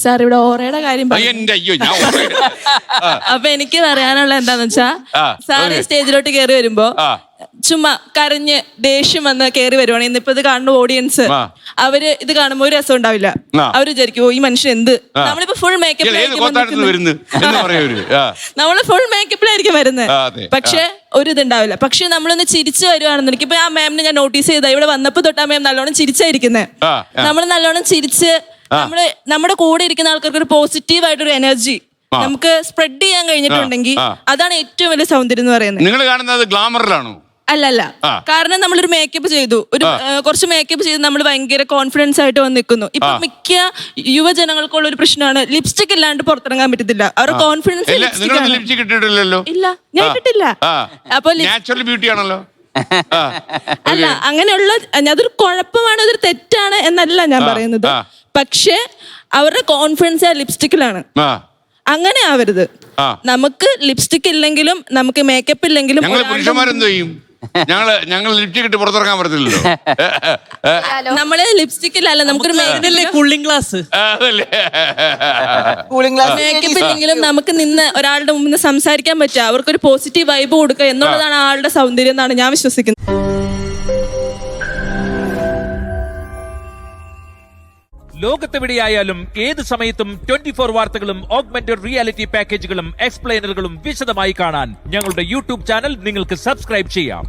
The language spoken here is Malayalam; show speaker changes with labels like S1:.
S1: സാർ ഇവിടെ ഓറയുടെ കാര്യം അപ്പൊ എനിക്ക് പറയാനുള്ള എന്താന്ന് വെച്ചാ സാറ് സ്റ്റേജിലോട്ട് കയറി വരുമ്പോ ചുമ്മാ കരഞ്ഞ് ദേഷ്യം വന്ന് കയറി വരുവാണ്. ഇന്നിപ്പോ ഇത് കാണുന്ന ഓഡിയൻസ് അവര് ഇത് കാണുമ്പോ ഒരു രസം ഉണ്ടാവില്ല. അവര് വിചാരിക്കും ഈ മനുഷ്യൻ എന്ത്, നമ്മളിപ്പോ ഫുൾ മേക്കപ്പിലായിരിക്കും നമ്മള് ഫുൾ മേക്കപ്പിലായിരിക്കും വരുന്നത്, പക്ഷെ ഒരു ഇതുണ്ടാവില്ല. പക്ഷെ നമ്മളൊന്ന് ചിരിച്ചു വരുവാണെന്നുണ്ടെങ്കിൽ ഇപ്പൊ ആ മാമിനെ ഞാൻ നോട്ടീസ് ചെയ്ത ഇവിടെ വന്നപ്പോ തൊട്ട് ആ മാം നല്ലോണം ചിരിച്ചായിരിക്കുന്നത്. നമ്മൾ നല്ലോണം ചിരിച്ച് നമ്മുടെ കൂടെ ഇരിക്കുന്ന ആൾക്കാർക്ക് ഒരു പോസിറ്റീവ് ആയിട്ടൊരു എനർജി നമുക്ക് സ്പ്രെഡ് ചെയ്യാൻ കഴിഞ്ഞിട്ടുണ്ടെങ്കിൽ അതാണ് ഏറ്റവും വലിയ സൗന്ദര്യം എന്ന് പറയുന്നത്.
S2: നിങ്ങൾ കാണുന്നത് ഗ്ലാമറിലാണോ?
S1: അല്ലല്ല, കാരണം നമ്മളൊരു മേക്കപ്പ് ചെയ്തു, ഒരു കുറച്ച് മേക്കപ്പ് ചെയ്ത് നമ്മൾ ഭയങ്കര കോൺഫിഡൻസ് ആയിട്ട് വന്ന് നിൽക്കുന്നു. ഇപ്പൊ മിക്ക യുവജനങ്ങൾക്കുള്ള ഒരു പ്രശ്നമാണ് ലിപ്സ്റ്റിക് ഇല്ലാണ്ട് പുറത്തിറങ്ങാൻ പറ്റത്തില്ല. അവരുടെ കോൺഫിഡൻസ് ഇല്ല, ഞാൻ ഇട്ടിട്ടില്ല. അപ്പൊ
S2: നാച്ചുറൽ ബ്യൂട്ടി ആണല്ലോ.
S1: അല്ല, അങ്ങനെയുള്ള അതൊരു കുഴപ്പമാണ്, അതൊരു തെറ്റാണ് എന്നല്ല ഞാൻ പറയുന്നത്. പക്ഷെ അവരുടെ കോൺഫിഡൻസ് ആ ലിപ്സ്റ്റിക്കിലാണ്. അങ്ങനെ ആവരുത്. നമുക്ക് ലിപ്സ്റ്റിക് ഇല്ലെങ്കിലും നമുക്ക് മേക്കപ്പ് ഇല്ലെങ്കിലും
S2: ഞങ്ങൾ ലിപ്സ്റ്റിക് ഇട്ട് പുറത്തിറങ്ങാൻ പറ്റത്തില്ലല്ലോ.
S1: നമ്മള് ലിപ്സ്റ്റിക്കിലല്ല, നമുക്കൊരു
S3: കൂളിംഗ് ഗ്ലാസ്
S1: മേക്കപ്പ് ഇല്ലെങ്കിലും നമുക്ക് നിന്ന് ഒരാളുടെ മുമ്പിൽ സംസാരിക്കാൻ പറ്റുക, അവർക്കൊരു പോസിറ്റീവ് വൈബ് കൊടുക്കുക എന്നുള്ളതാണ് ആളുടെ സൗന്ദര്യം എന്നാണ് ഞാൻ വിശ്വസിക്കുന്നത്.
S4: ലോകത്തെവിടെയായാലും ഏത് സമയത്തും 24 വാർത്തകളും ഓഗ്മെന്റഡ് റിയാലിറ്റി പാക്കേജുകളും എക്സ്പ്ലെയിനറുകളും വിശദമായി കാണാൻ ഞങ്ങളുടെ യൂട്യൂബ് ചാനൽ നിങ്ങൾക്ക് സബ്സ്ക്രൈബ് ചെയ്യാം.